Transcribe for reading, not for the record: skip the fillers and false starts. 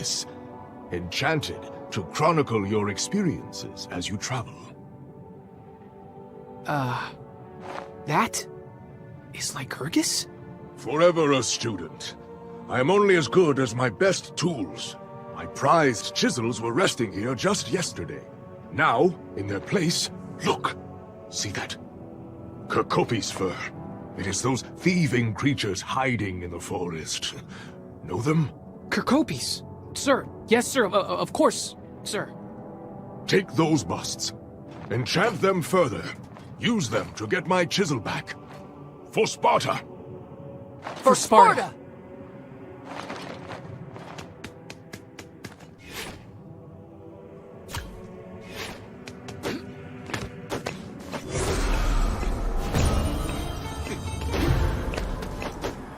this, enchanted to chronicle your experiences as you travel. That is Lycurgus? Forever a student. I am only as good as my best tools. My prized chisels were resting here just yesterday. Now, in their place, look. See that? Kirkopi's fur. It is those thieving creatures hiding in the forest. Know them? Kirkopis. Sir. Yes, sir. Of course, sir. Take those busts. Enchant them further. Use them to get my chisel back. For Sparta! For Sparta!